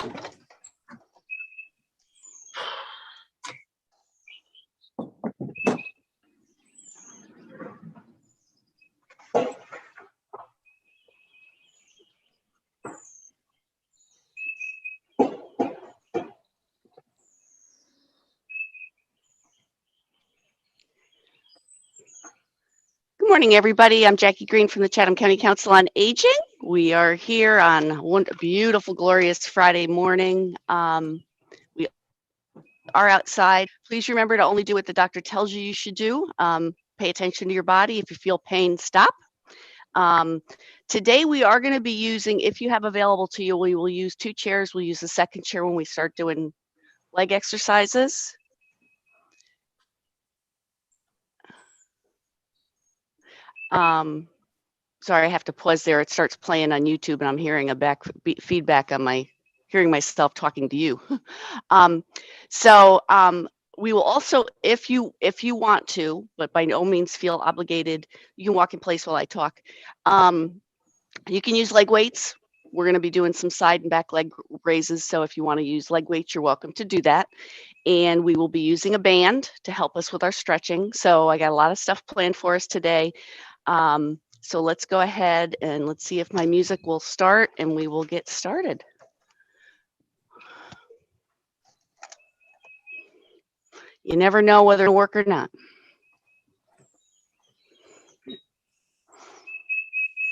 Good morning, everybody. I'm Jackie Green from the Chatham County Council on Aging. We are here on one beautiful, glorious Friday morning. We are outside. Please remember to only do what the doctor tells you should do. Pay attention to your body. If you feel pain, stop. Today we are going to be using, if you have available to you, we will use 2 chairs. We'll use the second chair when we start doing leg exercises. Sorry, I have to pause there. It starts playing on YouTube and I'm hearing a feedback on hearing myself talking to you. We will also, if you want to, but by no means feel obligated, you can walk in place while I talk. You can use leg weights. We're going to be doing some side and back leg raises. So if you want to use leg weights, you're welcome to do that. And we will be using a band to help us with our stretching. So I got a lot of stuff planned for us today. So let's go ahead and let's see if my music will start and we will get started. You never know whether it'll work or not.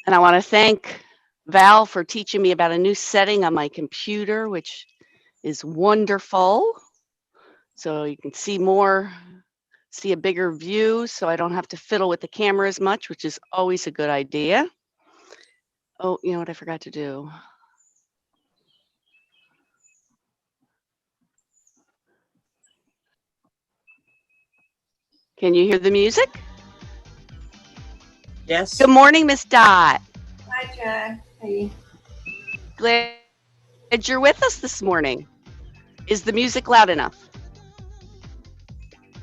And I want to thank Val for teaching me about a new setting on my computer, which is wonderful. So you can see a bigger view, so I don't have to fiddle with the camera as much, which is always a good idea. Oh, you know what I forgot to do? Can you hear the music? Yes. Good morning, Miss Dot. Hi, Jack. Hey. Glad you're with us this morning. Is the music loud enough?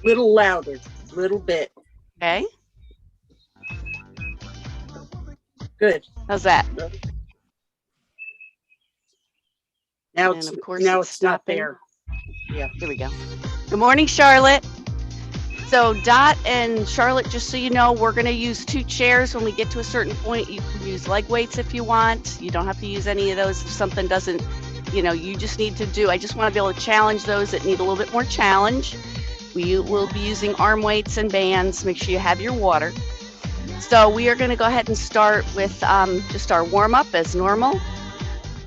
Little louder, little bit. Okay. Good. How's that? Now And it's of course now it's it's not stopping. there. Yeah. Here we go. Good morning, Charlotte. So Dot and Charlotte, just so you know, we're going to use 2 chairs. When we get to a certain point, you can use leg weights if you want. You don't have to use any of those if something doesn't, you just need to do. I just want to be able to challenge those that need a little bit more challenge. We will be using arm weights and bands. Make sure you have your water. So we are going to go ahead and start with just our warm up as normal.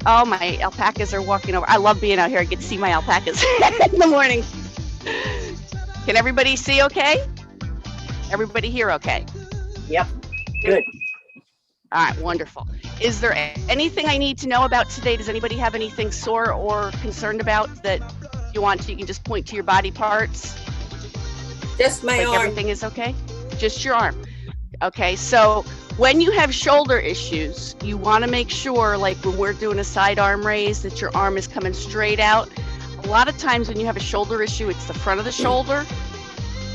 Oh, my alpacas are walking over. I love being out here. I get to see my alpacas in the morning. Can everybody see okay? Everybody hear okay? Yep. Good. All right, wonderful. Is there anything I need to know about today? Does anybody have anything sore or concerned about that you want to? You can just point to your body parts. Just my arm. Everything is okay? Just your arm. Okay, so when you have shoulder issues, you want to make sure, like when we're doing a side arm raise, that your arm is coming straight out. A lot of times when you have a shoulder issue, it's the front of the shoulder.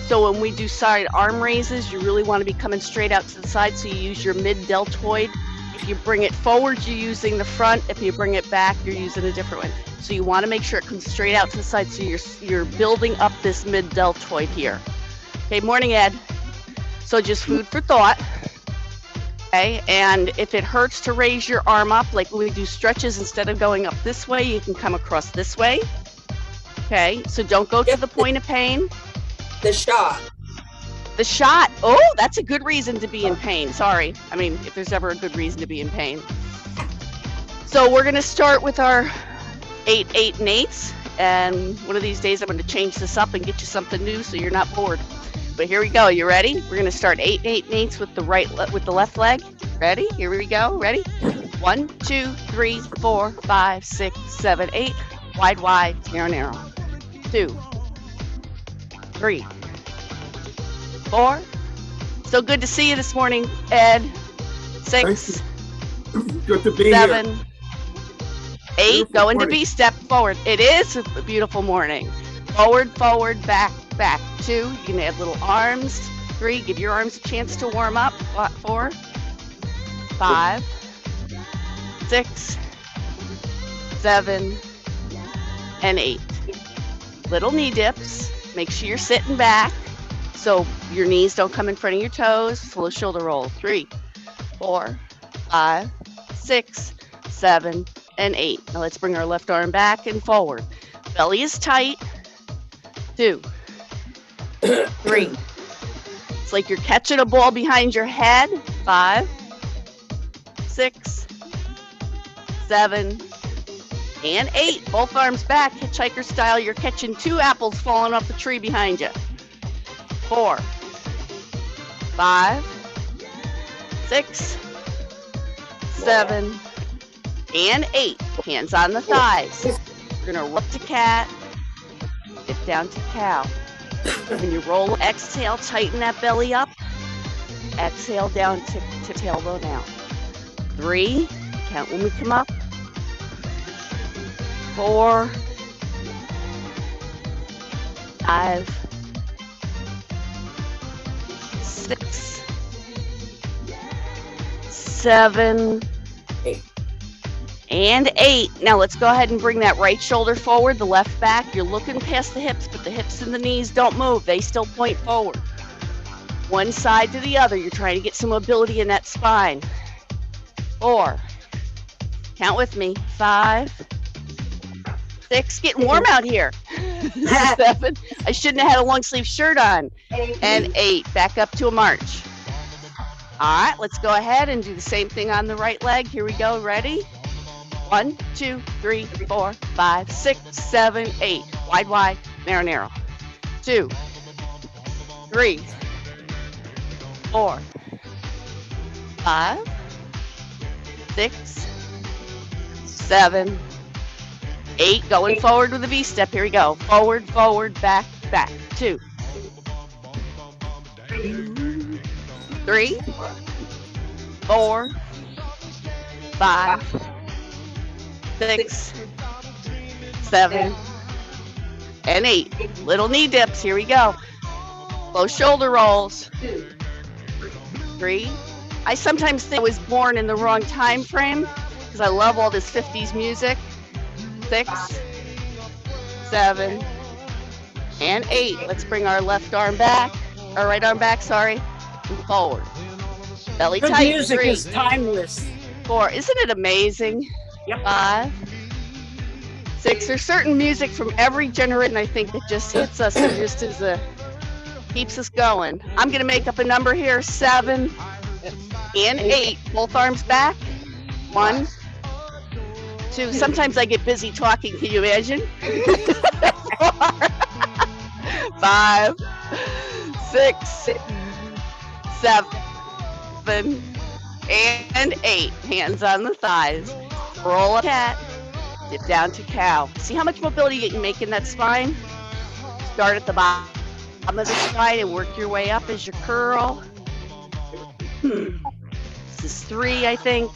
So when we do side arm raises, you really want to be coming straight out to the side. So you use your mid-deltoid. If you bring it forward, you're using the front. If you bring it back, you're using a different one. So you want to make sure it comes straight out to the side. So you're building up this mid-deltoid here. Okay, morning, Ed. So just food for thought. Okay, and if it hurts to raise your arm up, like when we do stretches, instead of going up this way, you can come across this way. Okay, so don't go to the point of pain. The shot. The shot. Oh, that's a good reason to be in pain. Sorry. I mean, if there's ever a good reason to be in pain. So we're going to start with our 8, 8, and 8s. And one of these days I'm going to change this up and get you something new so you're not bored. But here we go. You ready? We're going to start 8, 8, and 8s with the left leg. Ready? Here we go. Ready? 1, 2, 3, 4, 5, 6, 7, 8. Wide, wide, narrow, narrow. 2, 3, 4. So good to see you this morning, Ed. 6, Good to be 7, here. 8. Beautiful Go into morning. B, step forward. It is a beautiful morning. Forward, forward, back, back. 2, you can add little arms. 3, give your arms a chance to warm up. 4, 5, 6, 7, and 8. Little knee dips. Make sure you're sitting back so your knees don't come in front of your toes. Slow shoulder roll. 3, 4, 5, 6, 7, and 8. Now let's bring our left arm back and forward. Belly is tight. 2, 3. It's like you're catching a ball behind your head. 5, 6, 7, and 8. Both arms back, hitchhiker style. You're catching 2 apples falling off the tree behind you. 4, 5, 6, 7, and 8. Hands on the thighs. We're gonna roll up to cat, dip down to cow. When you roll, exhale, tighten that belly up. Exhale down to tailbone out. 3, count when we come up. 4, 5, 6, 7, and 8. Now let's go ahead and bring that right shoulder forward, the left back. You're looking past the hips, but the hips and the knees don't move. They still point forward. One side to the other. You're trying to get some mobility in that spine. 4. Count with me. 5, 6. Getting warm out here. 7. I shouldn't have had a long sleeve shirt on. And 8. Back up to a march. All right, let's go ahead and do the same thing on the right leg. Here we go. Ready? 1, 2, 3, 4, 5, 6, 7, 8. Wide, wide, narrow, narrow. 2, 3, 4, 5, 6, 7, 8. Going forward with a V step. Here we go. Forward, forward, back, back. 2, 3, 4, 5, 6, 7, and 8. Little knee dips. Here we go. Low shoulder rolls. 3. I sometimes think I was born in the wrong time frame because I love all this 50s music. 6, 7, and 8. Let's bring our left arm back, our right arm back, sorry, and forward. Belly Good tight. music 3, is timeless. 4. Isn't it amazing? Yep. 5, 6. There's certain music from every generation, I think, that just hits us and just keeps us going. I'm going to make up a number here. 7 and 8. Both arms back. 1, 2. Sometimes I get busy talking. Can you imagine? 4, 5, 6, 7, and 8. Hands on the thighs. Roll a cat. Dip down to cow. See how much mobility you can make in that spine? Start at the bottom of the spine and work your way up as you curl. This is 3, I think.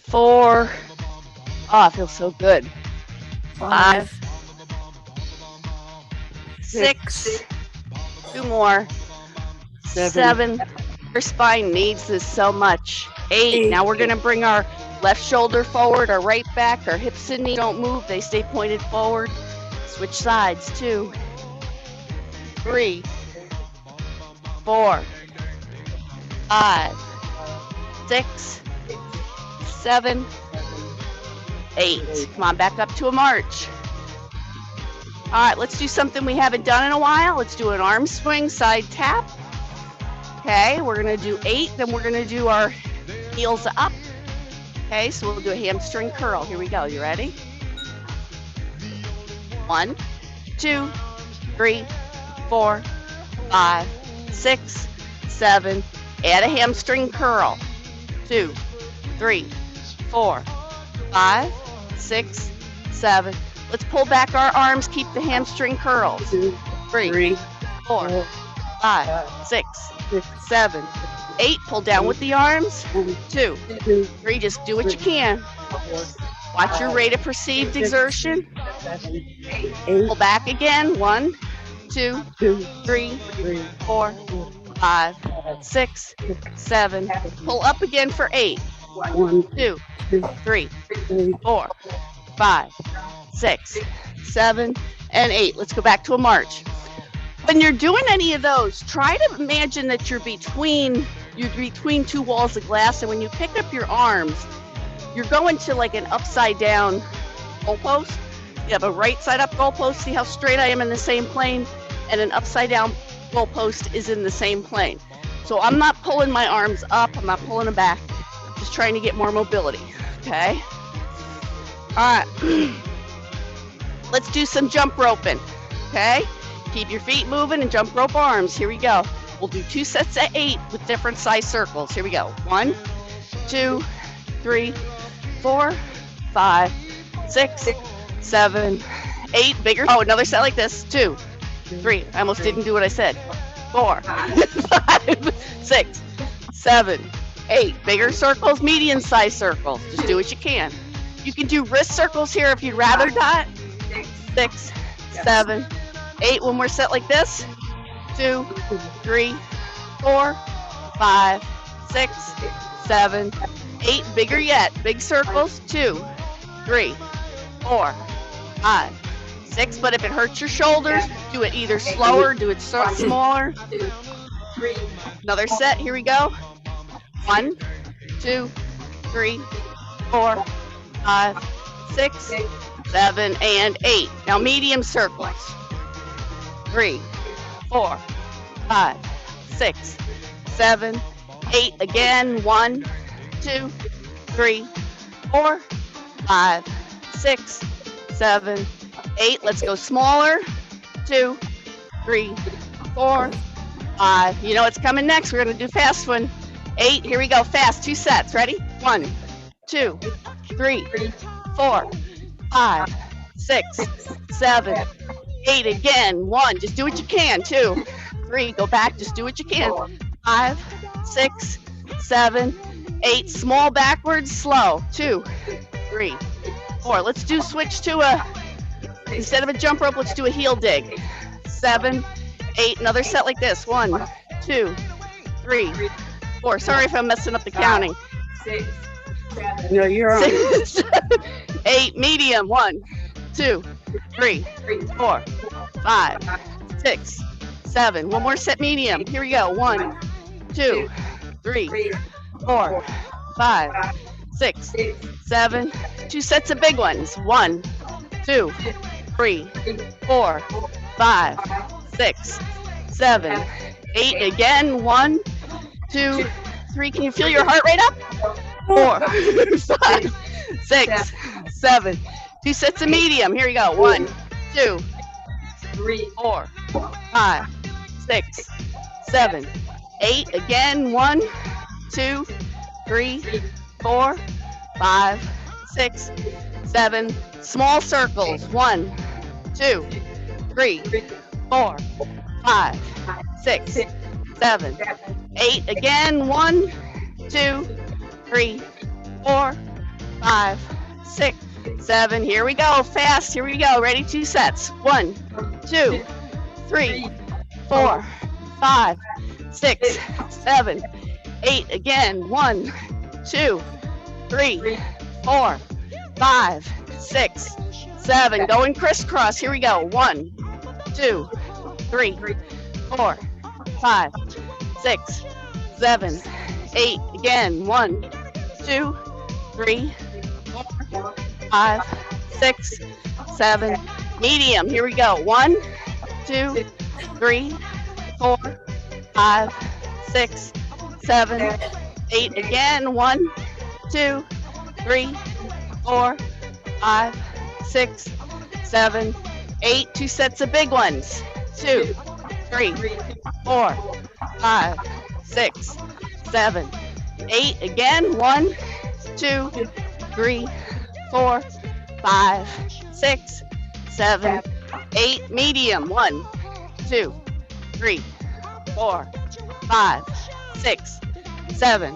4. Oh, it feels so good. 5, 6. 2 more. 7. Your spine needs this so much. 8. Now we're going to bring our left shoulder forward, our right back, our hips and knees don't move. They stay pointed forward. Switch sides. 2, 3, 4, 5, 6, 7, 8. Come on, back up to a march. All right, let's do something we haven't done in a while. Let's do an arm swing, side tap. Okay, we're going to do 8, then we're going to do our heels up. Okay, so we'll do a hamstring curl. Here we go. You ready? 1, 2, 3, 4, 5, 6, 7. Add a hamstring curl. 2, 3, 4, 5, 6, 7. Let's pull back our arms. Keep the hamstring curls. 3, 4, 5, 6, 7, 8. Pull down with the arms. 2, 3. Just do what you can. Watch your rate of perceived exertion. Pull back again. 1, 2, 3, 4, 5, 6, 7. Pull up again for 8. 1, 2, 3, 4, 5, 6, 7, and 8. Let's go back to a march. When you're doing any of those, try to imagine that you're between two walls of glass, and when you pick up your arms, you're going to like an upside down goalpost. You have a right side up goalpost, see how straight I am in the same plane, and an upside down goalpost is in the same plane. So I'm not pulling my arms up, I'm not pulling them back, just trying to get more mobility, okay? All right, let's do some jump roping, okay? Keep your feet moving and jump rope arms. Here we go. We'll do 2 sets of 8 with different size circles. Here we go. 1, 2, 3, 4, 5, 6, 7, 8. Bigger. Oh, another set like this. 2, 3. I almost didn't do what I said. 4, 5, 6, 7, 8. Bigger circles, medium size circles. Just do what you can. You can do wrist circles here if you'd rather not. 6, 7, 8. One more set like this. 2, 3, 4, 5, 6, 7, 8. Bigger yet. Big circles. 2, 3, 4, 5, 6. But if it hurts your shoulders, do it either slower, do it smaller. Another set. Here we go. 1, 2, 3, 4, 5, 6, 7, and 8. Now medium circles. 3, 4, 5, 6, 7, 8. Again. 1, 2, 3, 4, 5, 6, 7, 8. Let's go smaller. 2, 3, 4, 5. You know what's coming next. We're going to do fast one. 8. Here we go. Fast. 2 sets. Ready? 1, 2, 3, 4, 5, 6, 7, 8. Again. 1. Just do what you can. 2, 3. Go back. Just do what you can. 5, 6, 7, 8. Small backwards. Slow. 2, 3, 4. Let's do switch to instead of a jump rope, let's do a heel dig. 7, 8. Another set like this. 1, 2, 3, 4. Sorry if I'm messing up the counting. 6, 7. No, you're on. 6, 7, 8. Medium. 1, 2, 3, 4, 5, 6, 7. One more set medium. Here we go. 1, 2, 3, 4, 5, 6, 7. 2 sets of big ones. 1, 2, 3, 4, 5, 6, 7, 8. Again. 1, 2, 3. Can you feel your heart rate up? 4, 5, 6, 7. 2 sets of medium. Here we go. 1, 2, 3, 4, 5, 6, 7, 8. Again. 1, 2, 3, 4, 5, 6, 7. Small circles. 1, 2, 3, 4, 5, 6, 7, 8. Again. 1, 2, 3, 4, 5, 6, 7. Here we go. Fast. Here we go. Ready? 2 sets. 1, 2, 3, 4, 5, 6, 7, 8. Again. 1, 2, 3, 4, 5, 6, 7. Going crisscross. Here we go. 1, 2, 3, 4, 5, 6, 7, 8. Again. 1, 2, 3, 4, 5, 6, 7. Medium. Here we go. 1, 2, 3, 4, 5, 6, 7, 8. Again. 1, 2, 3, 4, 5, 6, 7, 8. 2 sets of big ones. 2, 3, 4, 5, 6, 7, 8. Again. 1, 2, 3, 4, 5, 6, 7, 8. Medium. 1, 2, 3, 4, 5, 6, 7,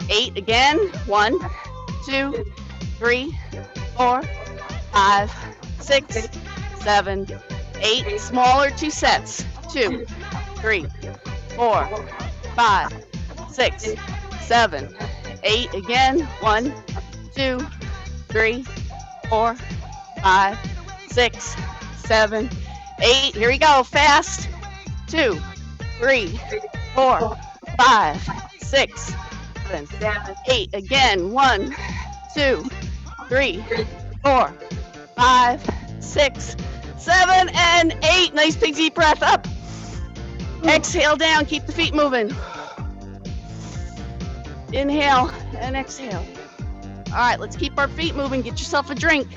8. Again. 1, 2, 3, 4, 5, 6, 7, 8. Smaller. 2 sets. 2, 3, 4, 5, 6, 7, 8. Again. 1, 2, 3, 4, 5, 6, 7, 8. Here we go. Fast. 2, 3, 4, 5, 6, 7, 8. Again. 1, 2, 3, 4, 5, 6, 7, and 8. Nice big deep breath. Up. Exhale down. Keep the feet moving. Inhale and exhale. All right, let's keep our feet moving. Get yourself a drink.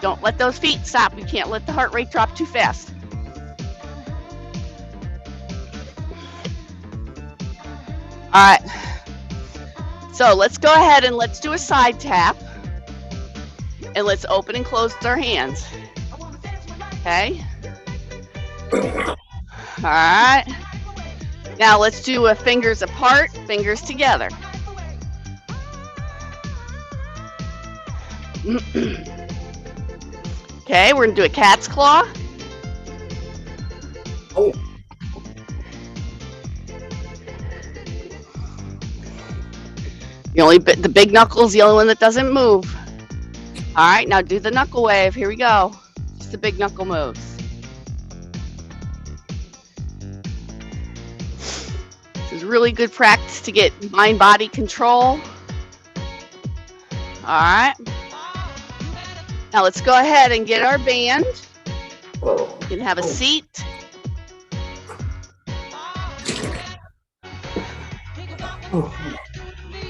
Don't let those feet stop. You can't let the heart rate drop too fast. All right. So let's go ahead and let's do a side tap. And let's open and close our hands. Okay. All right. Now let's do a fingers apart, fingers together. Okay, we're gonna do a cat's claw. Oh. The big knuckle's the only one that doesn't move. All right, now do the knuckle wave. Here we go. Just the big knuckle moves. This is really good practice to get mind-body control. All right. Now let's go ahead and get our band. You can have a seat.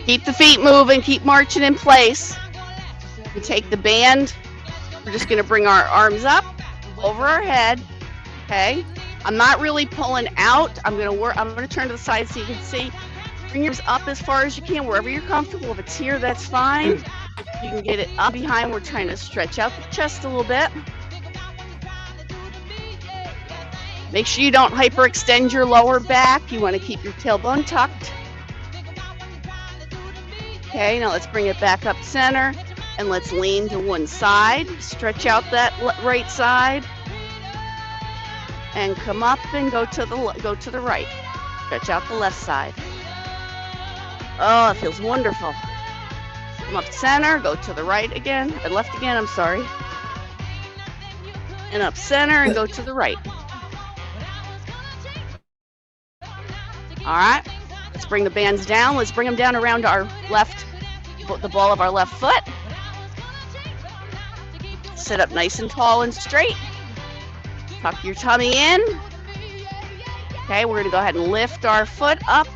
Keep the feet moving, keep marching in place. We take the band. We're just gonna bring our arms up over our head. Okay. I'm not really pulling out. I'm gonna turn to the side so you can see. Bring yours up as far as you can, wherever you're comfortable. If it's here, that's fine. You can get it up behind. We're trying to stretch out the chest a little bit. Make sure you don't hyperextend your lower back. You want to keep your tailbone tucked. Okay, now let's bring it back up center and let's lean to one side. Stretch out that right side and come up and go to the right. Stretch out the left side. Oh, it feels wonderful. Come up center, go to the right again, and left again, I'm sorry. And up center and go to the right. All right, let's bring the bands down. Let's bring them down around our left, the ball of our left foot. Sit up nice and tall and straight. Tuck your tummy in. Okay, we're gonna go ahead and lift our foot up.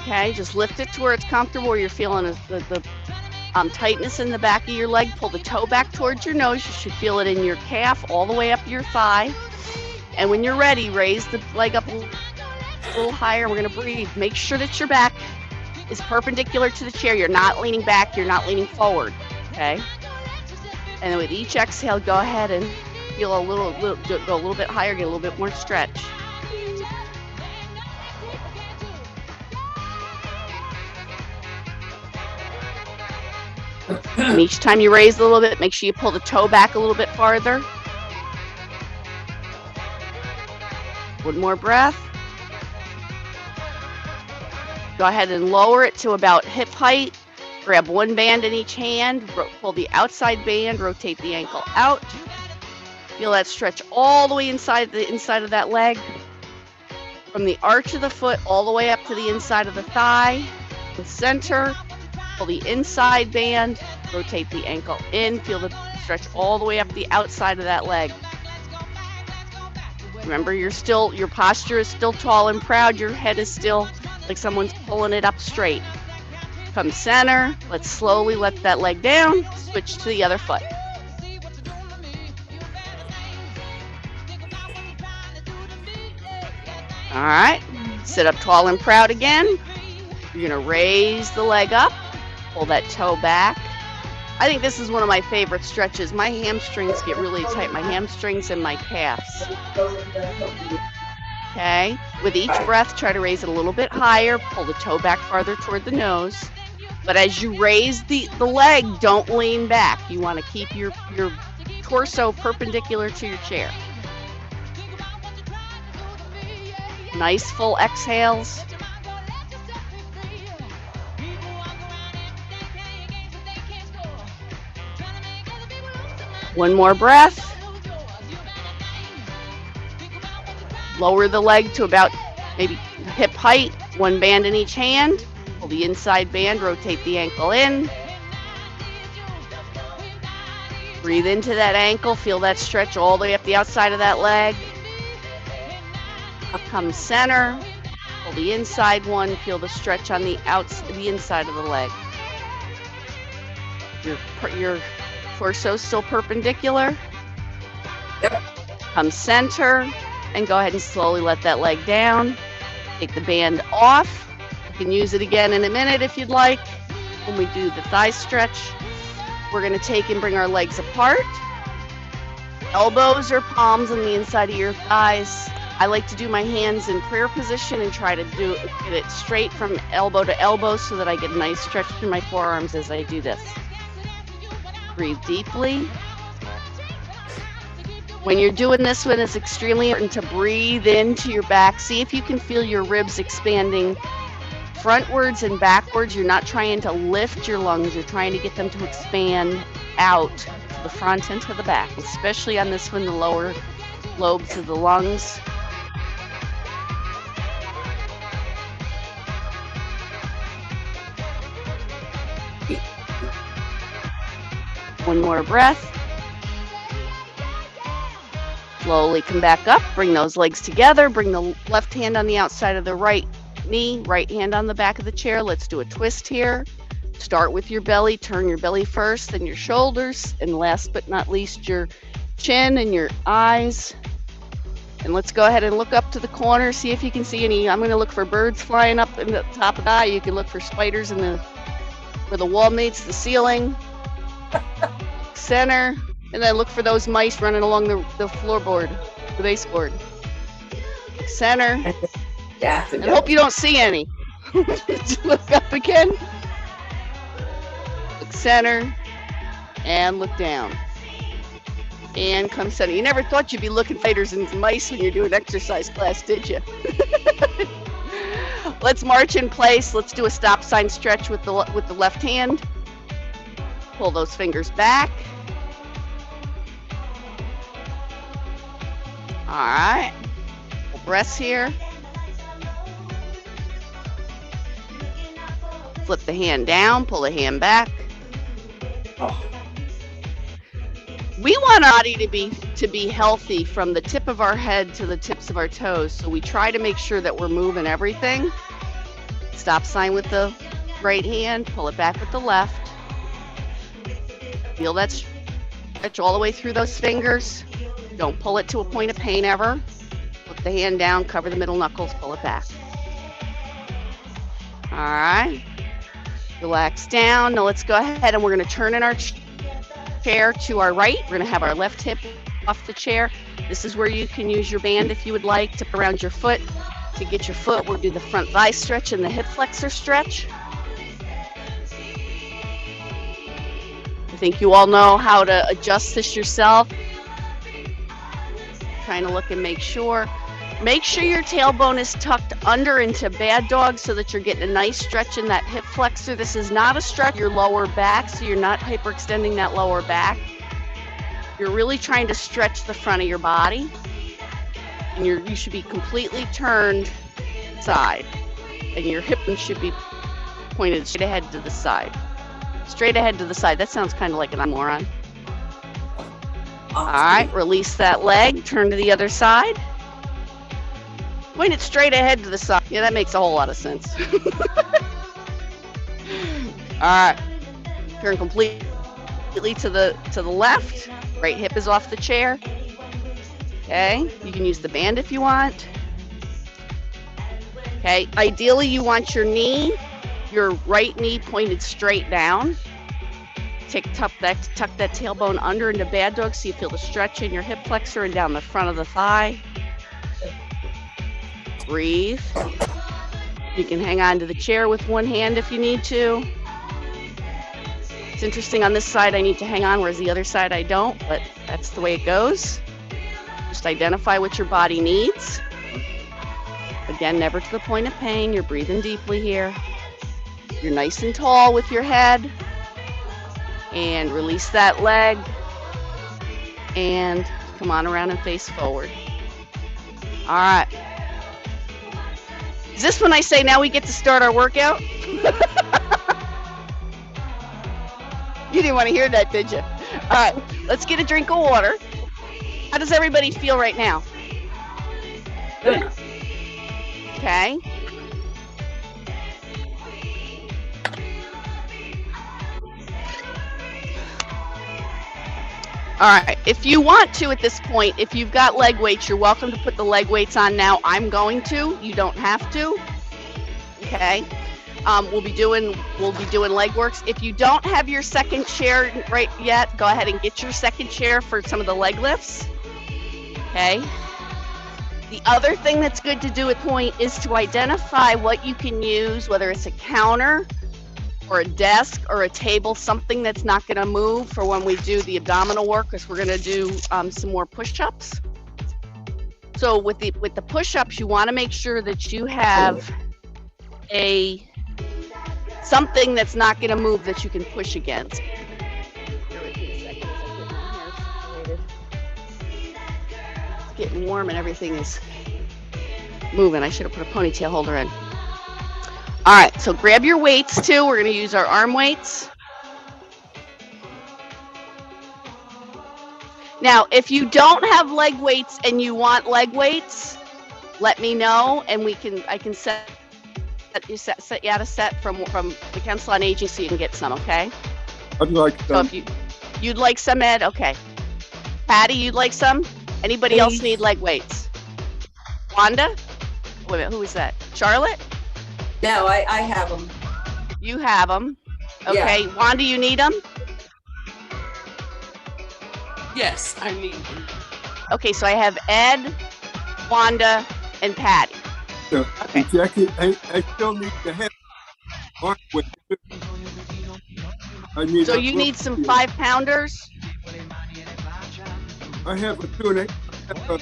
Okay, just lift it to where it's comfortable, where you're feeling the tightness in the back of your leg. Pull the toe back towards your nose. You should feel it in your calf all the way up your thigh. And when you're ready, raise the leg up a little higher. We're gonna breathe. Make sure that your back is perpendicular to the chair. You're not leaning back, you're not leaning forward, okay? And then with each exhale, go ahead and feel go a little bit higher, get a little bit more stretch. And each time you raise a little bit, make sure you pull the toe back a little bit farther. One more breath. Go ahead and lower it to about hip height. Grab one band in each hand. Pull the outside band, rotate the ankle out. Feel that stretch all the way inside of that leg. From the arch of the foot all the way up to the inside of the thigh. The center. Pull the inside band, rotate the ankle in, feel the stretch all the way up the outside of that leg. Remember, your posture is still tall and proud. Your head is still like someone's pulling it up straight. Come center. Let's slowly let that leg down. Switch to the other foot. All right. Sit up tall and proud again. You're going to raise the leg up. Pull that toe back. I think this is one of my favorite stretches. My hamstrings get really tight. My hamstrings and my calves. Okay. With each breath, try to raise it a little bit higher. Pull the toe back farther toward the nose. But as you raise the leg, don't lean back. You want to keep your torso perpendicular to your chair. Nice full exhales. One more breath. Lower the leg to about maybe hip height, one band in each hand. Pull the inside band, rotate the ankle in. Breathe into that ankle, feel that stretch all the way up the outside of that leg. Up comes center. Pull the inside one, feel the stretch on the inside of the leg. Your torso still perpendicular. Yep. Come center and go ahead and slowly let that leg down. Take the band off. You can use it again in a minute if you'd like. When we do the thigh stretch, we're going to take and bring our legs apart. Elbows or palms on the inside of your thighs. I like to do my hands in prayer position and try to get it straight from elbow to elbow so that I get a nice stretch through my forearms as I do this. Breathe deeply. When you're doing this one, it's extremely important to breathe into your back. See if you can feel your ribs expanding frontwards and backwards. You're not trying to lift your lungs. You're trying to get them to expand out to the front and to the back, especially on this one, the lower lobes of the lungs. One more breath. Slowly come back up, bring those legs together, bring the left hand on the outside of the right knee, right hand on the back of the chair. Let's do a twist here. Start with your belly, turn your belly first, then your shoulders, and last but not least, your chin and your eyes. And let's go ahead and look up to the corner, see if you can see any. I'm going to look for birds flying up in the top of the eye. You can look for spiders in where the wall meets the ceiling. Center, and then look for those mice running along the floorboard, the baseboard. Center, Yeah. and hope you don't see any. Look up again. Look center, and look down. And come center. You never thought you'd be looking fighters and mice when you're doing exercise class, did you? Let's march in place. Let's do a stop sign stretch with the left hand. Pull those fingers back. All right. Breaths here. Flip the hand down, pull the hand back. Oh. We want our body to be healthy from the tip of our head to the tips of our toes. So we try to make sure that we're moving everything. Stop sign with the right hand, pull it back with the left. Feel that stretch all the way through those fingers. Don't pull it to a point of pain ever. Put the hand down, cover the middle knuckles, pull it back. All right. Relax down. Now let's go ahead and we're going to turn in our chair to our right. We're going to have our left hip off the chair. This is where you can use your band if you would like to put around your foot. To get your foot, we'll do the front thigh stretch and the hip flexor stretch. I think you all know how to adjust this yourself. Trying to look and make sure. Make sure your tailbone is tucked under into bad dog so that you're getting a nice stretch in that hip flexor. This is not a stretch your lower back, so you're not hyperextending that lower back. You're really trying to stretch the front of your body. And you should be completely turned side. And your hip should be pointed straight ahead to the side. Straight ahead to the side. That sounds kind of like an oxymoron. All right, release that leg, turn to the other side. Point it straight ahead to the side. Yeah, that makes a whole lot of sense. All right, turn completely to the left. Right hip is off the chair. Okay, you can use the band if you want. Okay, ideally you want your right knee pointed straight down. Tuck that tailbone under into bad dog so you feel the stretch in your hip flexor and down the front of the thigh. Breathe. You can hang on to the chair with one hand if you need to. It's interesting, on this side I need to hang on, whereas the other side I don't, but that's the way it goes. Just identify what your body needs. Again, never to the point of pain. You're breathing deeply here. You're nice and tall with your head. And release that leg. And come on around and face forward. All right. Is this when I say now we get to start our workout? You didn't want to hear that, did you? All right, let's get a drink of water. How does everybody feel right now? Good. Okay. All right, if you want to at this point, if you've got leg weights, you're welcome to put the leg weights on now. I'm going to, you don't have to. Okay. We'll be doing leg works. If you don't have your second chair right yet, go ahead and get your second chair for some of the leg lifts. Okay. The other thing that's good to do at point is to identify what you can use, whether it's a counter or a desk or a table, something that's not going to move for when we do the abdominal work, because we're going to do some more push-ups. So with the push-ups, you want to make sure that you have something that's not going to move that you can push against. It's getting warm and everything is moving. I should have put a ponytail holder in. All right, so grab your weights too. We're going to use our arm weights. Now, if you don't have leg weights and you want leg weights, let me know and I can set you out a set from the Council on Aging so you can get some, okay? I'd like So some. if you'd like some, Ed, okay. Patty, you'd like some? Anybody else need leg weights? Wanda? Wait a minute, who is that? Charlotte? No, I have them. You have them. Okay, Wanda, you need them? Yes, I need them. Okay, so I have Ed, Wanda, and Patty. So, Okay. Jackie, I still need to have arm weight. I need. So you need some 5-pounders? I have a 2 and a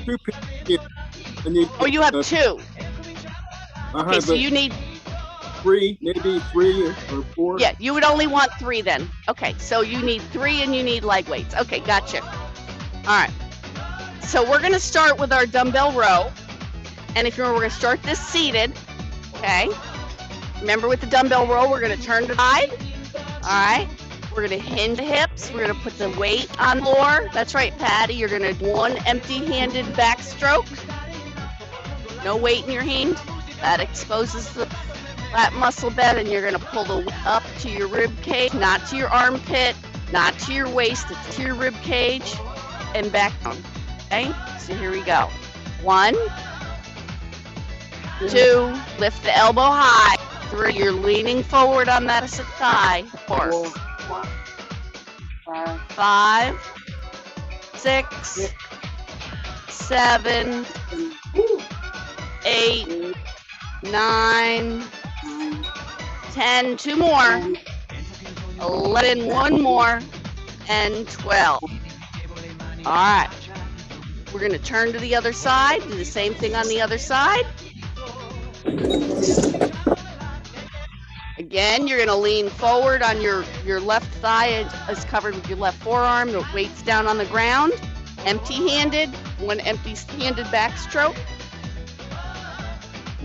two here. I need. Oh, you have 2. I Okay, have so you need, 3, maybe 3 or 4. yeah, you would only want 3 then. Okay, so you need 3 and you need leg weights. Okay, gotcha. All right. So we're going to start with our dumbbell row. And if you remember, we're going to start this seated. Okay. Remember with the dumbbell row, we're going to turn to the side. All right. We're going to hinge the hips. We're going to put the weight on the floor. That's right, Patty. You're going to do 1 empty-handed backstroke. No weight in your hand. That exposes the flat muscle bed, and you're going to pull the weight up to your rib cage, not to your armpit, not to your waist, it's to your rib cage, and back down. Okay? So here we go. 1, 2, lift the elbow high. 3, you're leaning forward on that thigh. 4, 5, 6, 7, 8, 9, 10, 2 more, 11, 1 more, and 12. All right. We're going to turn to the other side, do the same thing on the other side. Again, you're going to lean forward on your left thigh is covered with your left forearm. The weight's down on the ground. Empty-handed, 1 empty-handed backstroke.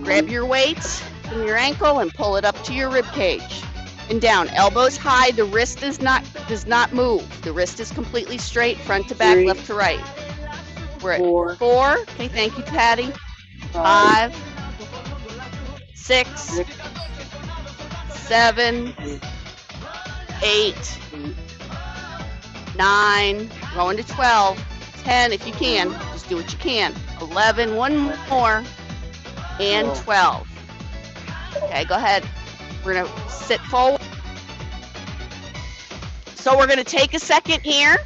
Grab your weights from your ankle and pull it up to your rib cage. And down, elbows high. The wrist does not move. The wrist is completely straight, front to back, 3, left to right. We're at 4, 4. Okay, thank you, Patty. 5, 6, 7, 8, 9, going to 12, 10 if you can. Just do what you can. 11, 1 more, and 12. Okay, go ahead. We're going to sit forward. So we're going to take a second here.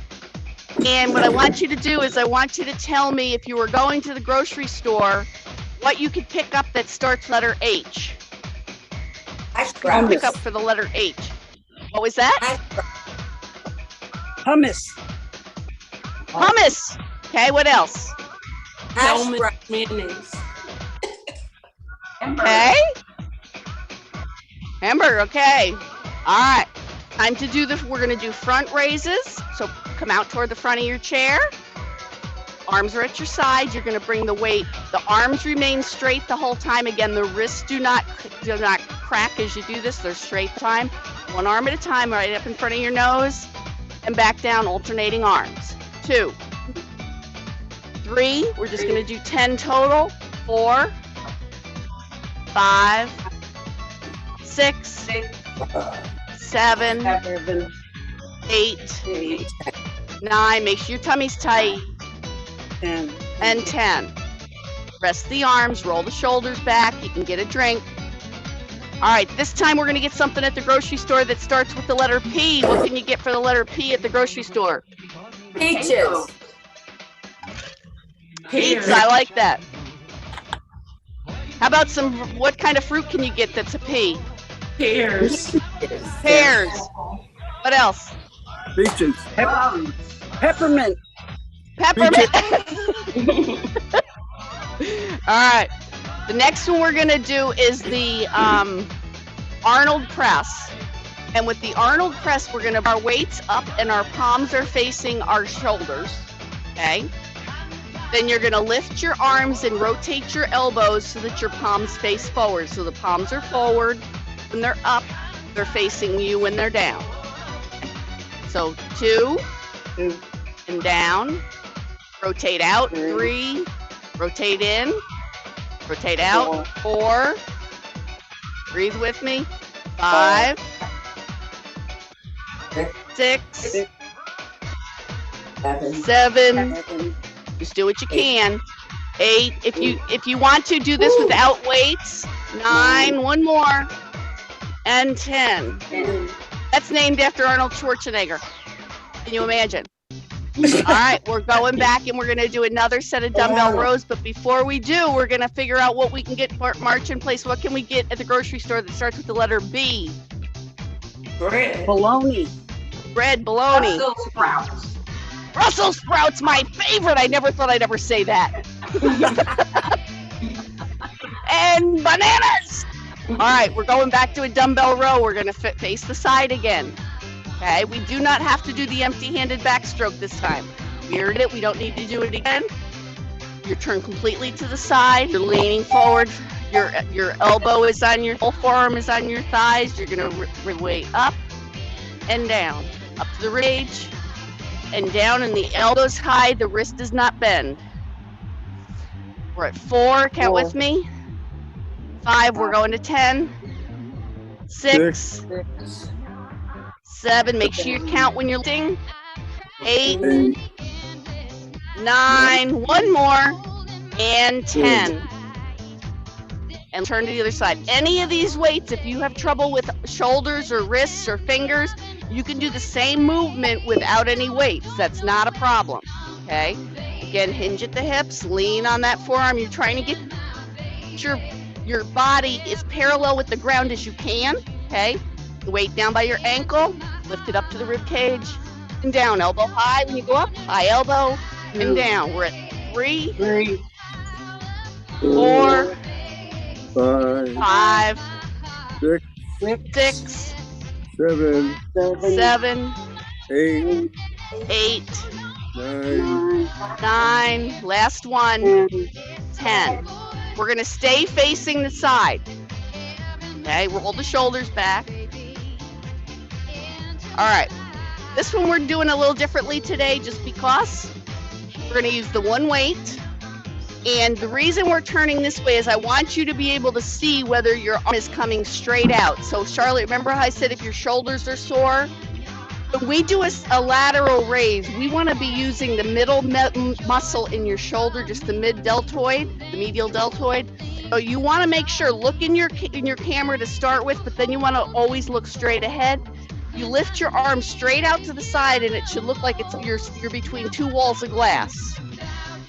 And what I want you to do is I want you to tell me, if you were going to the grocery store, what you could pick up that starts letter H. hash Pick browns. up for the letter H. What was that? Hash Hummus. Hummus. Okay, what else? Hellman browns. mayonnaise. Okay. Hamburger, okay. All right. Time to do we're gonna do front raises. So come out toward the front of your chair. Arms are at your side. You're gonna bring the weight. The arms remain straight the whole time. Again, the wrists do not crack as you do this. They're straight the time. One arm at a time, right up in front of your nose, and back down, alternating arms. 2, 3. We're just gonna do 10 total. 4, 5, 6, 7, 8, 9. Make sure your tummy's tight. And 10. Rest the arms, roll the shoulders back. You can get a drink. All right, this time we're going to get something at the grocery store that starts with the letter P. What can you get for the letter P at the grocery store? Peaches. Peach, I like that. How about what kind of fruit can you get that's a P? Pears. Pears. What else? Peaches. Peppermint. Peppermint. All right. The next one we're going to do is the Arnold press. And with the Arnold press, we're going to have our weights up and our palms are facing our shoulders. Okay? Then you're going to lift your arms and rotate your elbows so that your palms face forward. So the palms are forward. When they're up, they're facing you when they're down. So 2, and down. Rotate out. 3, rotate in. Rotate out. 4. Breathe with me. 5. 6. 7. Just do what you can. 8. If you want to do this without weights. 9. One more. And 10. That's named after Arnold Schwarzenegger. Can you imagine? All right, we're going back and we're going to do another set of dumbbell rows. But before we do, we're going to figure out what we can get March in place. What can we get at the grocery store that starts with the letter B? Bread. Bologna. Bread, bologna. Brussels sprouts. Brussels sprouts, my favorite. I never thought I'd ever say that. And bananas. All right, we're going back to a dumbbell row. We're going to face the side again. Okay, we do not have to do the empty-handed backstroke this time. We heard it. We don't need to do it again. You're turned completely to the side. You're leaning forward. Your elbow is on your whole forearm is on your thighs. You're going to weight up and down, up to the ridge and down, and the elbow's high. The wrist does not bend. We're at 4. Count with me. 5. We're going to 10. 6. 7. Make sure you count when you're lifting. 8. 9. One more. And 10. And turn to the other side. Any of these weights, if you have trouble with shoulders or wrists or fingers, you can do the same movement without any weights. That's not a problem. Okay? Again, hinge at the hips, lean on that forearm. You're trying to get your body as parallel with the ground as you can. Okay? The weight down by your ankle, lift it up to the rib cage, and down. Elbow high when you go up, high elbow, and down. We're at 3, 4, 5, 6, 7, 7, 8, 8, 9, 9, last one, 10. We're going to stay facing the side. Okay, roll the shoulders back. All right, this one we're doing a little differently today just because we're going to use the one weight. And the reason we're turning this way is I want you to be able to see whether your arm is coming straight out. So Charlotte, remember how I said if your shoulders are sore? When we do a lateral raise, we want to be using the middle muscle in your shoulder, just the mid-deltoid, the medial deltoid. So you want to make sure, look in your camera to start with, but then you want to always look straight ahead. You lift your arm straight out to the side, and it should look like you're between 2 walls of glass.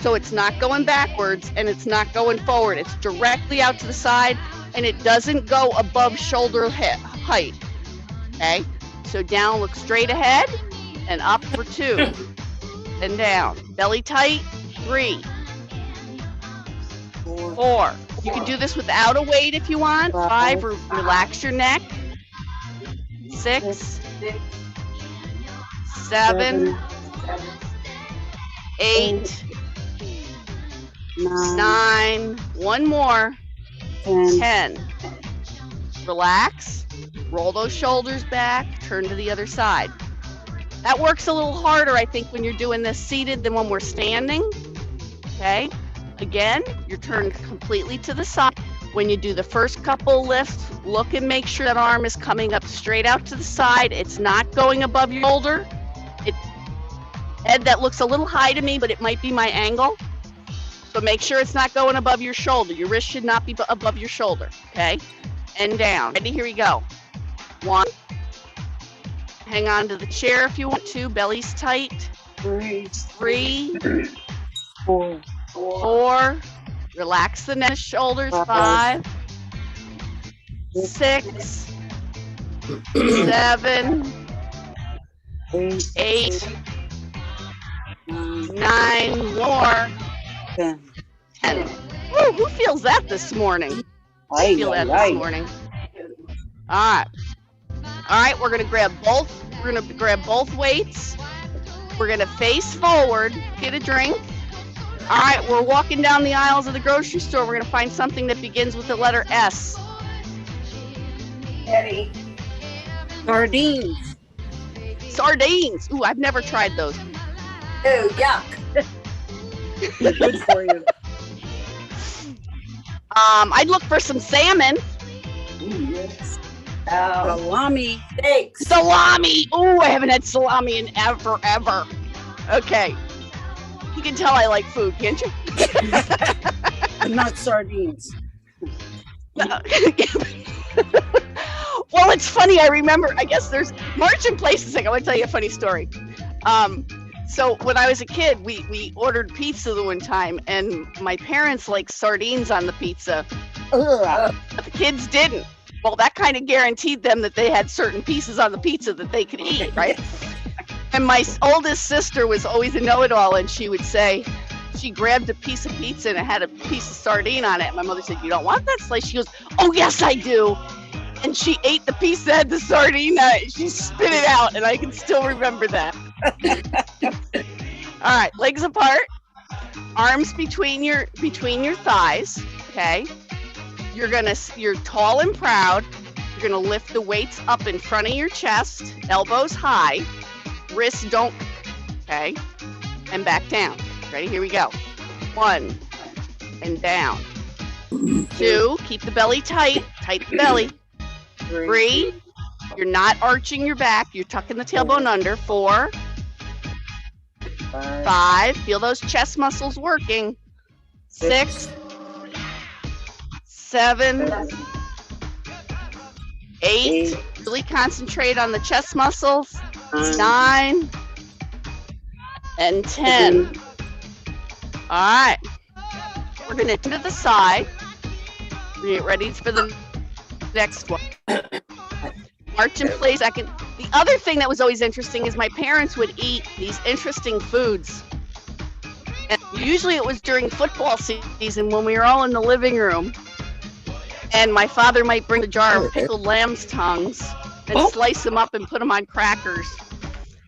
So it's not going backwards, and it's not going forward. It's directly out to the side, and it doesn't go above shoulder height. Okay? So down, look straight ahead, and up for 2, and down. Belly tight, 3, 4. You can do this without a weight if you want. 5, relax your neck. 6, 7, 8, 9, one more, 10. Relax, roll those shoulders back, turn to the other side. That works a little harder, I think, when you're doing this seated than when we're standing. Okay, again, you're turned completely to the side. When you do the first couple lifts, look and make sure that arm is coming up straight out to the side. It's not going above your shoulder. Ed, that looks a little high to me, but it might be my angle. So make sure it's not going above your shoulder. Your wrist should not be above your shoulder, okay? And down. Ready? Here we go. 1. Hang on to the chair if you want to. Belly's tight. 3, 4. Relax the neck, shoulders. 5, 6, 7, 8, 9 more. 10. Woo, who feels that this morning? I feel that this morning. All right, we're gonna grab both weights. We're gonna face forward, get a drink. All right, we're walking down the aisles of the grocery store. We're gonna find something that begins with the letter S. Eddie. Sardines. Sardines. Ooh, I've never tried those. Oh, yuck. Good for you. I'd look for some salmon. Salami. Steaks. Salami. Ooh, I haven't had salami in ever. Okay. You can tell I like food, can't you? Not sardines. Well, it's funny. I remember, I guess there's March and Place. I want to tell you a funny story. So when I was a kid, we ordered pizza the one time, and my parents liked sardines on the pizza. Ugh. But the kids didn't. Well, that kind of guaranteed them that they had certain pieces on the pizza that they could eat, right? And my oldest sister was always a know-it-all, and she would say, she grabbed a piece of pizza and it had a piece of sardine on it. And my mother said, "You don't want that slice?" She goes, "Oh, yes, I do." And she ate the piece that had the sardine on it. She spit it out, and I can still remember that. All right, legs apart, arms between your thighs. Okay, you're tall and proud. You're gonna lift the weights up in front of your chest, elbows high, wrists don't. Okay, and back down. Ready? Here we go. 1 and down. 2. Keep the belly tight. Tight the belly. 3. You're not arching your back. You're tucking the tailbone under. 4. 5. Feel those chest muscles working. 6. 7. 8. Really concentrate on the chest muscles. 9. And 10. All right. We're going to turn to the side. Get ready for the next one. March in place. The other thing that was always interesting is my parents would eat these interesting foods. And usually it was during football season when we were all in the living room. And my father might bring a jar of pickled lamb's tongues and slice them up and put them on crackers.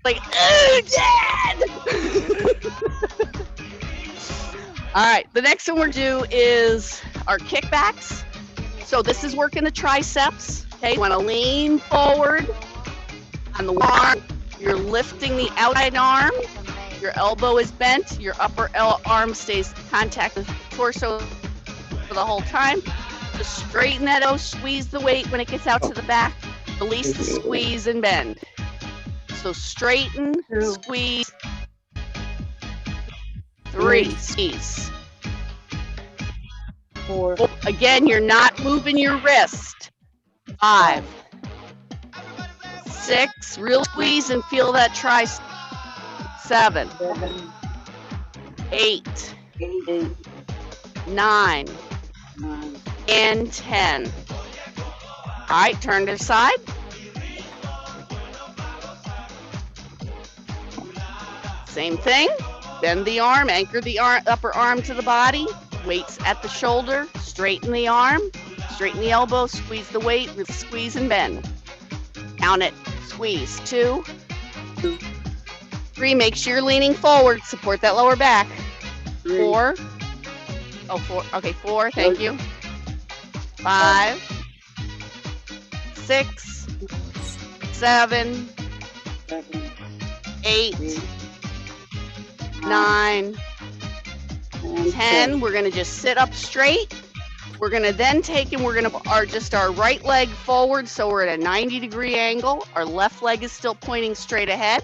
Like, oh, Dad! All right, the next one we'll do is our kickbacks. So this is working the triceps. Okay, you want to lean forward on the arm. You're lifting the outside arm. Your elbow is bent. Your upper arm stays in contact with the torso for the whole time. Just straighten that out. Squeeze the weight when it gets out to the back. Release the squeeze and bend. So straighten, squeeze. 3, squeeze. 4. Again, you're not moving your wrist. 5, 6, real squeeze and feel that tricep. 7, 8, 9, and 10. All right, turn to the side. Same thing. Bend the arm, anchor the upper arm to the body, weights at the shoulder, straighten the arm, straighten the elbow, squeeze the weight with squeeze and bend. Count it. Squeeze. 2, 3. Make sure you're leaning forward. Support that lower back. 4. Oh, 4. Okay, 4. Thank you. 5, 6, 7, 8, 9, 10. We're going to just sit up straight. We're going to then take and we're going to just our right leg forward, so we're at a 90-degree angle. Our left leg is still pointing straight ahead.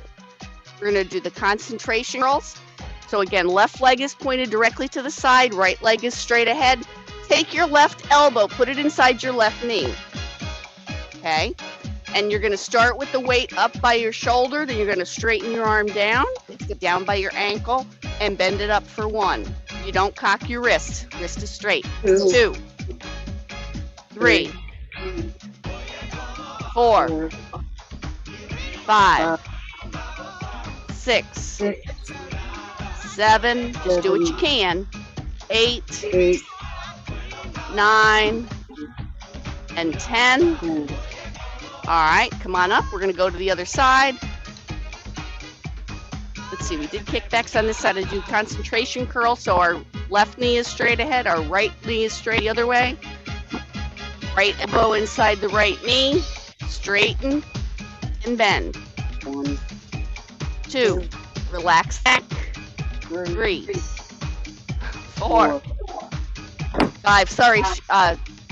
We're going to do the concentration curls. So again, left leg is pointed directly to the side, right leg is straight ahead. Take your left elbow, put it inside your left knee. Okay? And you're going to start with the weight up by your shoulder, then you're going to straighten your arm down, down by your ankle, and bend it up for 1. You don't cock your wrist. Wrist is straight. 2, 3, 4, 5, 6, 7. Just do what you can. 8, 9, and 10. All right, come on up. We're going to go to the other side. Let's see, we did kickbacks on this side. I do concentration curl, so our left knee is straight ahead, our right knee is straight the other way. Right elbow inside the right knee, straighten and bend. 1, 2, relax back. 3, 4, 5. Sorry,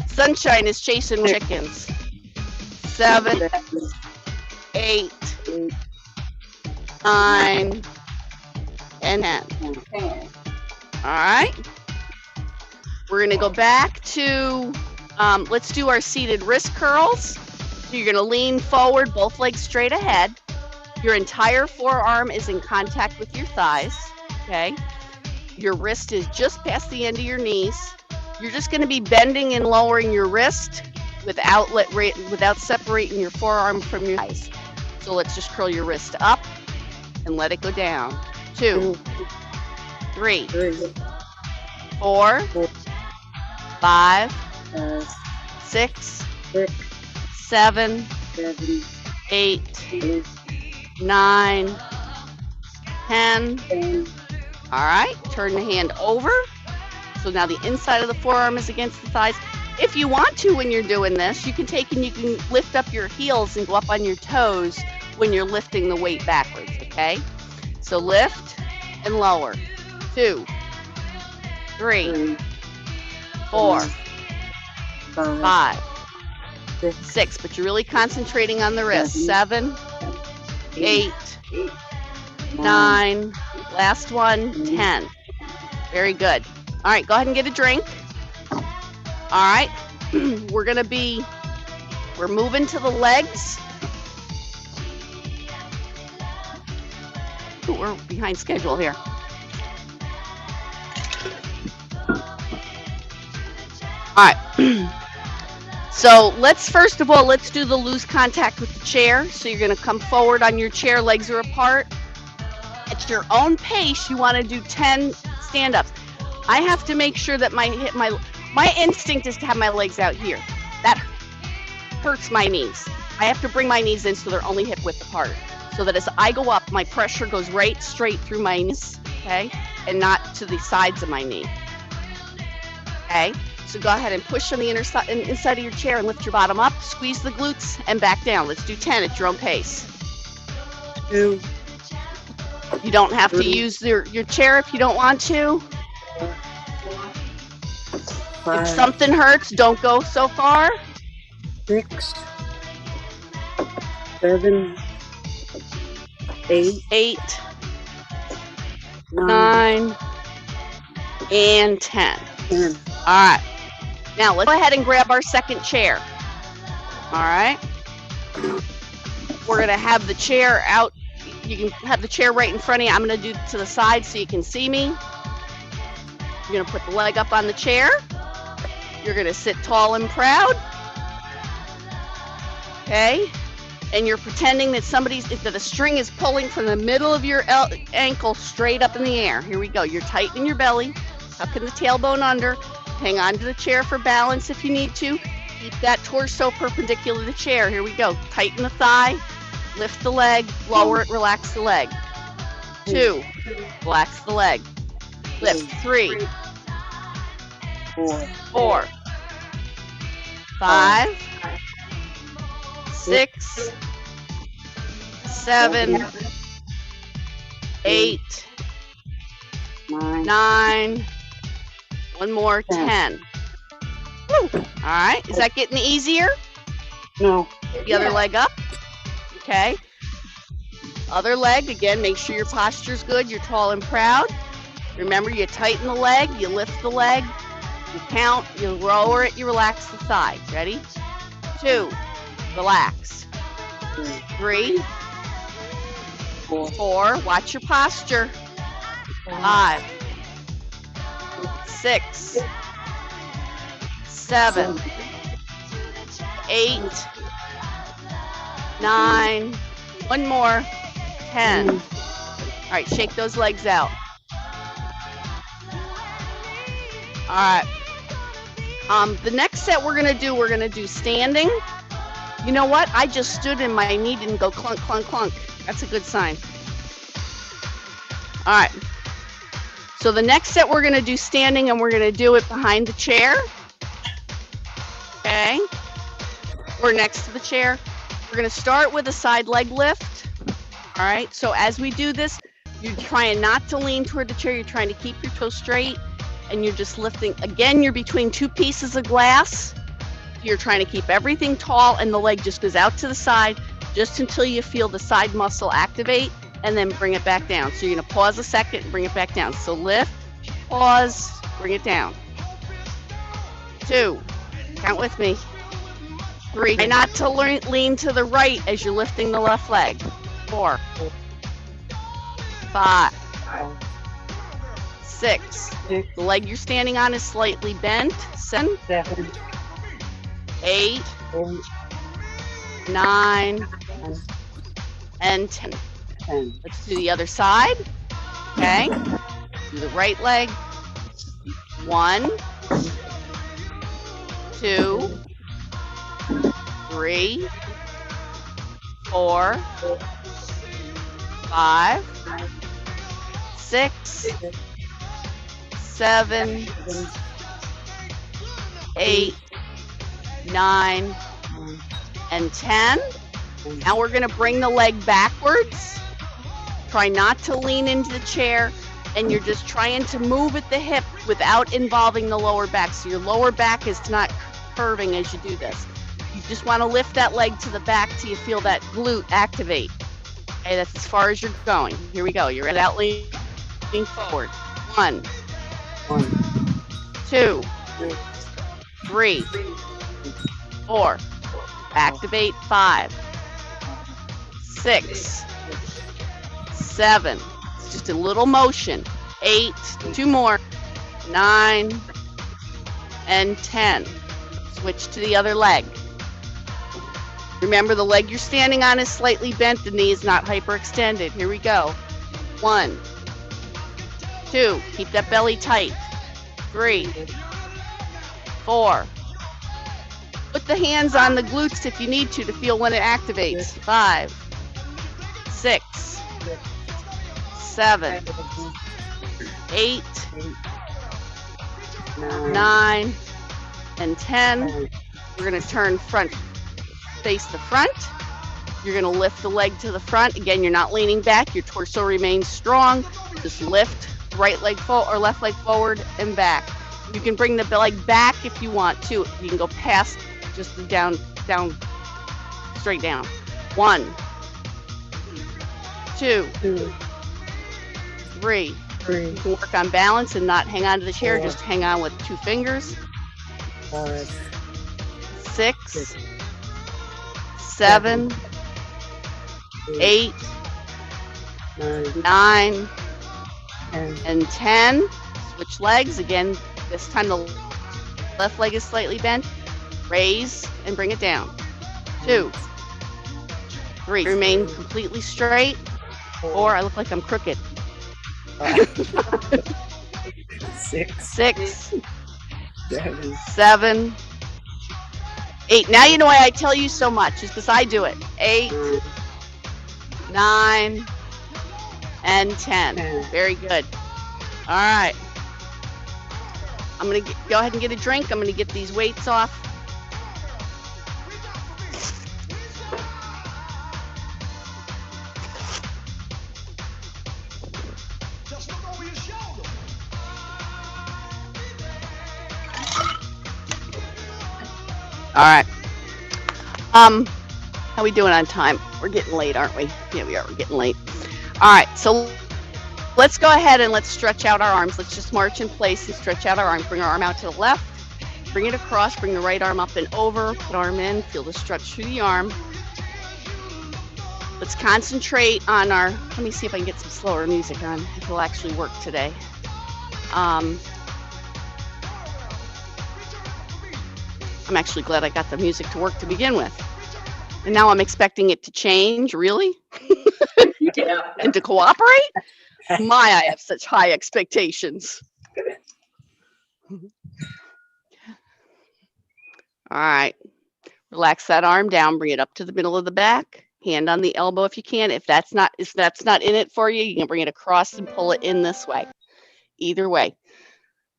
Sunshine is chasing chickens. 7, 8, 9, and 10. All right. We're going to go back to, let's do our seated wrist curls. So you're going to lean forward, both legs straight ahead. Your entire forearm is in contact with your thighs. Okay. Your wrist is just past the end of your knees. You're just going to be bending and lowering your wrist without separating your forearm from your thighs. So let's just curl your wrist up and let it go down. 2, 3, 4, 5, 6, 7, 8, 9, 10. All right, turn the hand over. So now the inside of the forearm is against the thighs. If you want to, when you're doing this, you can take and you can lift up your heels and go up on your toes when you're lifting the weight backwards, okay? So lift and lower. 2, 3, 4, 5, 6. But you're really concentrating on the wrist. 7, 8, 9. Last one, 10. Very good. All right, go ahead and get a drink. All right, we're moving to the legs. Ooh, we're behind schedule here. All right. So first of all, let's do the loose contact with the chair. So you're gonna come forward on your chair, legs are apart. At your own pace, you wanna do 10 stand-ups. I have to make sure that my instinct is to have my legs out here. That hurts my knees. I have to bring my knees in so they're only hip width apart. So that as I go up, my pressure goes right straight through my knees, okay? And not to the sides of my knee. Okay? So go ahead and push on the inside of your chair and lift your bottom up. Squeeze the glutes and back down. Let's do 10 at your own pace. 2, You don't have to use your chair if you don't want to. 5, If something hurts, don't go so far. 6, 7, 8, 8, 9, 9, and 10. 10. All right. Now let's go ahead and grab our second chair. All right. We're going to have the chair out. You can have the chair right in front of you. I'm going to do it to the side so you can see me. You're going to put the leg up on the chair. You're going to sit tall and proud. Okay. And you're pretending that that a string is pulling from the middle of your ankle straight up in the air. Here we go. You're tightening your belly, tucking the tailbone under. Hang on to the chair for balance if you need to. Keep that torso perpendicular to the chair. Here we go. Tighten the thigh, lift the leg, lower it, relax the leg. 2, relax the leg. Lift. 3, 4, 5, 6, 7, 8, 9, one more, 10. Woo. All right, is that getting easier? No. The other leg up. Okay. Other leg, again, make sure your posture's good, you're tall and proud. Remember, you tighten the leg, you lift the leg, you count, you lower it, you relax the thigh. Ready? 2, relax. 3, 4, watch your posture. 5, 6, 7, 8, 9, one more, 10. All right, shake those legs out. All right. The next set we're gonna do standing. You know what? I just stood and my knee didn't go clunk, clunk, clunk. That's a good sign. All right. So the next set we're gonna do standing, and we're gonna do it behind the chair. Okay. Or next to the chair. We're gonna start with a side leg lift. All right. So as we do this, you're trying not to lean toward the chair. You're trying to keep your toes straight, and you're just lifting. Again, you're between 2 pieces of glass. You're trying to keep everything tall, and the leg just goes out to the side just until you feel the side muscle activate, and then bring it back down. So you're gonna pause a second and bring it back down. So lift, pause, bring it down. 2, count with me. 3, try not to lean to the right as you're lifting the left leg. 4, 5, 6. The leg you're standing on is slightly bent. 7, 8, 9, and 10. Let's do the other side. Okay. Do the right leg. 1, 2, 3, 4, 5, 6, 7, 8, 9, and 10. Now we're going to bring the leg backwards. Try not to lean into the chair, and you're just trying to move at the hip without involving the lower back. So your lower back is not curving as you do this. You just want to lift that leg to the back till you feel that glute activate. Okay, that's as far as you're going. Here we go. You're without leaning forward. 1, 2, 3, 4. Activate. 5, 6, 7. It's just a little motion. 8. 2 more. 9 and 10. Switch to the other leg. Remember, the leg you're standing on is slightly bent. The knee is not hyperextended. Here we go. 1, 2. Keep that belly tight. 3, 4. Put the hands on the glutes if you need to feel when it activates. 5, 6, 7, 8, 9, and 10. We're going to turn face the front. You're going to lift the leg to the front. Again, you're not leaning back. Your torso remains strong. Just lift right leg forward or left leg forward and back. You can bring the leg back if you want to. You can go past just the down, straight down. 1, 2, 3. You can work on balance and not hang on to the chair. Just hang on with 2 fingers. 6, 7, 8, 9, and 10. Switch legs. Again, this time the left leg is slightly bent. Raise and bring it down. 2, 3. Remain completely straight. 4. I look like I'm crooked. 6, 7, 8. Now you know why I tell you so much. It's because I do it. 8, 9, and 10. 10. Very good. All right. I'm going to go ahead and get a drink. I'm going to get these weights off. All right. How we doing on time? We're getting late, aren't we? Yeah, we are. We're getting late. All right. So let's go ahead and let's stretch out our arms. Let's just march in place and stretch out our arms. Bring our arm out to the left. Bring it across. Bring the right arm up and over. Put arm in. Feel the stretch through the arm. Let's concentrate on our, let me see if I can get some slower music on, if it'll actually work today. I'm actually glad I got the music to work to begin with. And now I'm expecting it to change, really? Yeah. And to cooperate? I have such high expectations. All right. Relax that arm down, bring it up to the middle of the back. Hand on the elbow if you can. If that's not in it for you, you can bring it across and pull it in this way. Either way.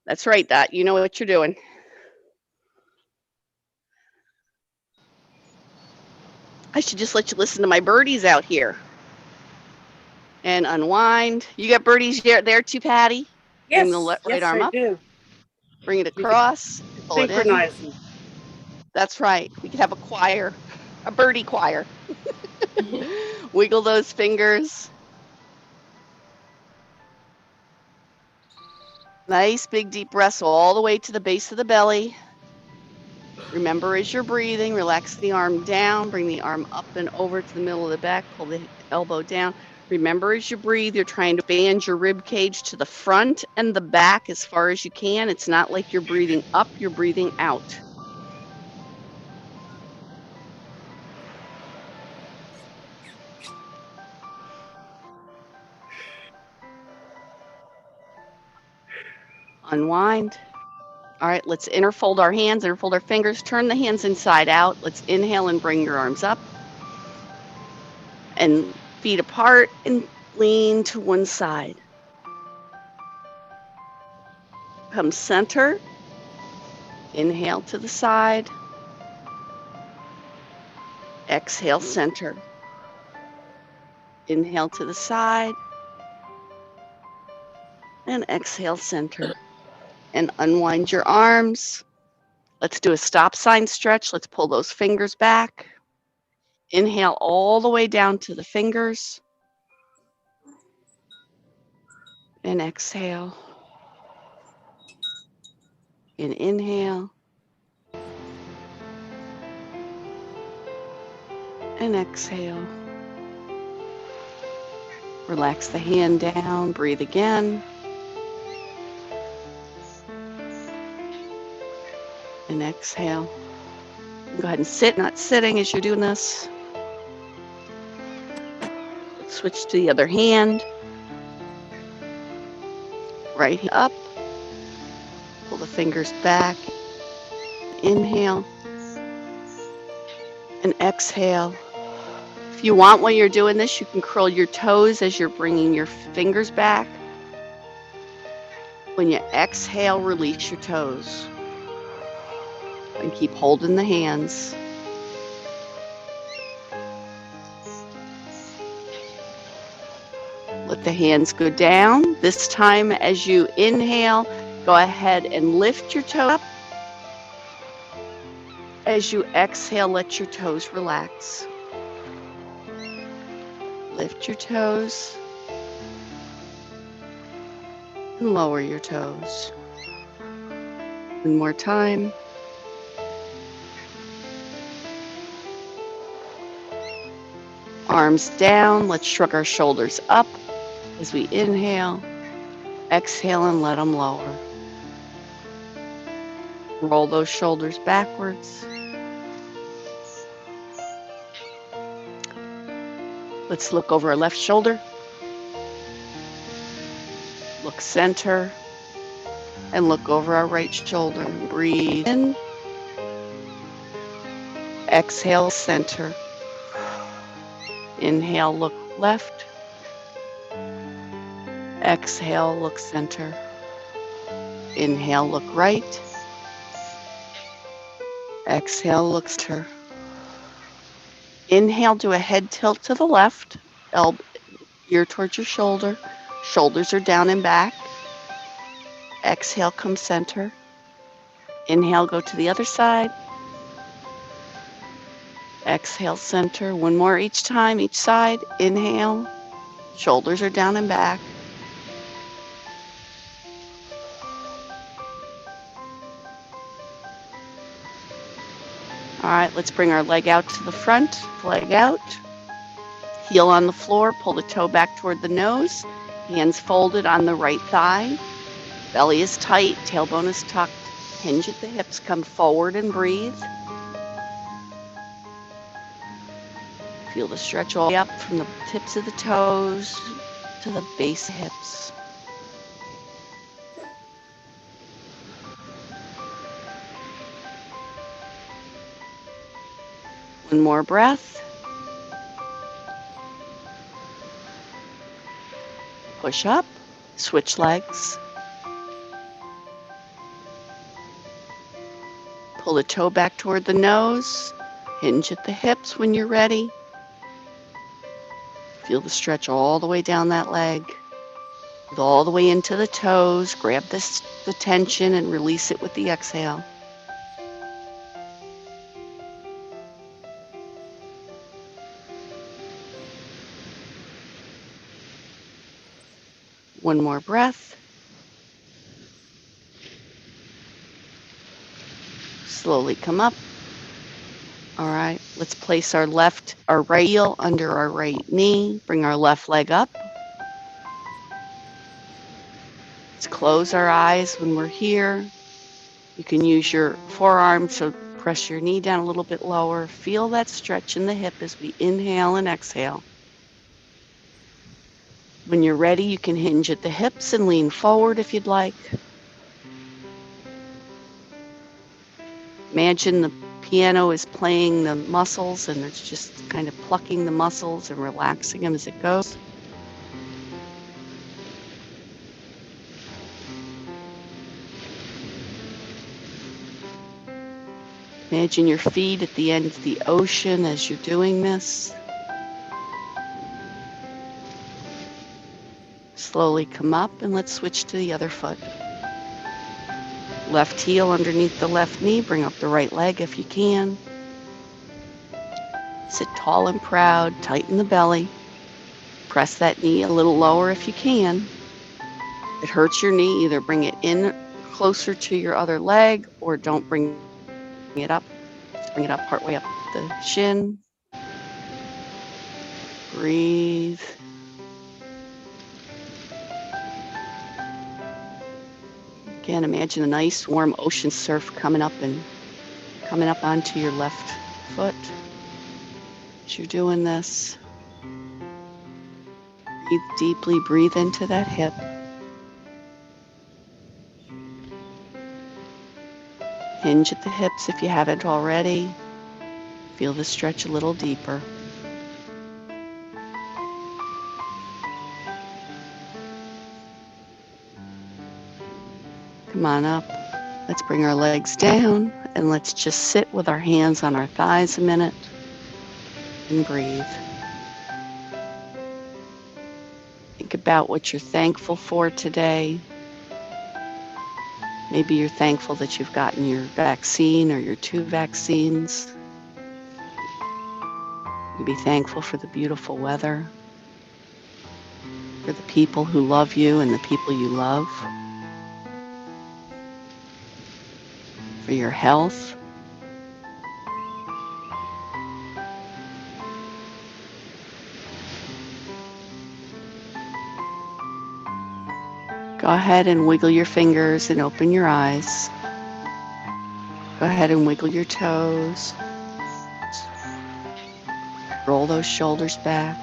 That's right, Dot. You know what you're doing. I should just let you listen to my birdies out here. And unwind. You got birdies there too, Patty? Yes, Bring the right yes, arm I up. do. Bring it across. Pull it in. Synchronizing. That's right. We could have a choir, a birdie choir. Wiggle those fingers. Nice big deep breaths all the way to the base of the belly. Remember as you're breathing, relax the arm down, bring the arm up and over to the middle of the back, pull the elbow down. Remember as you breathe, you're trying to band your rib cage to the front and the back as far as you can. It's not like you're breathing up, you're breathing out. Unwind. All right, let's interfold our hands, interfold our fingers, turn the hands inside out. Let's inhale and bring your arms up. And feet apart and lean to one side. Come center. Inhale to the side. Exhale, center. Inhale to the side. And exhale, center. And unwind your arms. Let's do a stop sign stretch. Let's pull those fingers back. Inhale all the way down to the fingers. And exhale. And inhale. And exhale. Relax the hand down. Breathe again. And exhale. Go ahead and sit, not sitting as you're doing this. Switch to the other hand. Right hand up. Pull the fingers back. Inhale. And exhale. If you want, while you're doing this, you can curl your toes as you're bringing your fingers back. When you exhale, release your toes. And keep holding the hands. Let the hands go down. This time, as you inhale, go ahead and lift your toe up. As you exhale, let your toes relax. Lift your toes. And lower your toes. One more time. Arms down. Let's shrug our shoulders up as we inhale. Exhale and let them lower. Roll those shoulders backwards. Let's look over our left shoulder. Look center. And look over our right shoulder. Breathe in. Exhale, center. Inhale, look left. Exhale, look center. Inhale, look right. Exhale, look center. Inhale, do a head tilt to the left, ear towards your shoulder. Shoulders are down and back. Exhale, come center. Inhale, go to the other side. Exhale, center. One more each time, each side. Inhale. Shoulders are down and back. All right, let's bring our leg out to the front. Leg out. Heel on the floor. Pull the toe back toward the nose. Hands folded on the right thigh. Belly is tight. Tailbone is tucked. Hinge at the hips. Come forward and breathe. Feel the stretch all the way up from the tips of the toes to the base of the hips. One more breath. Push up, switch legs. Pull the toe back toward the nose. Hinge at the hips when you're ready. Feel the stretch all the way down that leg. All the way into the toes. Grab the tension and release it with the exhale. One more breath. Slowly come up. All right, let's place our right heel under our right knee. Bring our left leg up. Let's close our eyes when we're here. You can use your forearm to press your knee down a little bit lower. Feel that stretch in the hip as we inhale and exhale. When you're ready, you can hinge at the hips and lean forward if you'd like. Imagine the piano is playing the muscles and it's just kind of plucking the muscles and relaxing them as it goes. Imagine your feet at the end of the ocean as you're doing this. Slowly come up and let's switch to the other foot. Left heel underneath the left knee. Bring up the right leg if you can. Sit tall and proud. Tighten the belly. Press that knee a little lower if you can. If it hurts your knee, either bring it in closer to your other leg or don't bring it up. Just bring it up partway up the shin. Breathe. Again, imagine a nice warm ocean surf coming up onto your left foot. As you're doing this, breathe deeply, breathe into that hip. Hinge at the hips if you haven't already. Feel the stretch a little deeper. Come on up. Let's bring our legs down and let's just sit with our hands on our thighs a minute and breathe. Think about what you're thankful for today. Maybe you're thankful that you've gotten your vaccine or your 2 vaccines. You be thankful for the beautiful weather, for the people who love you and the people you love. For your health. Go ahead and wiggle your fingers and open your eyes. Go ahead and wiggle your toes. Roll those shoulders back.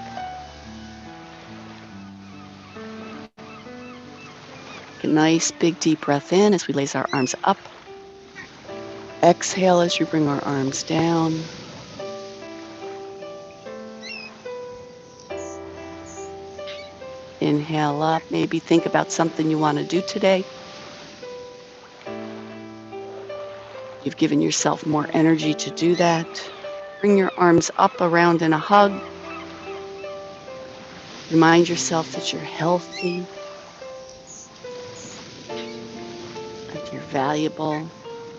Take a nice big deep breath in as we raise our arms up. Exhale as you bring our arms down. Inhale up. Maybe think about something you want to do today. You've given yourself more energy to do that. Bring your arms up around in a hug. Remind yourself that you're healthy, that you're valuable.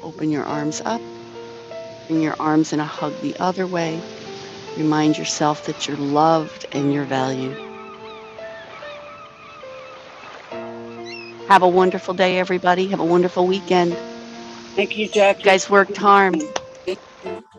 Open your arms up. Bring your arms in a hug the other way. Remind yourself that you're loved and you're valued. Have a wonderful day, everybody. Have a wonderful weekend. Thank you, Jackie. You guys worked hard.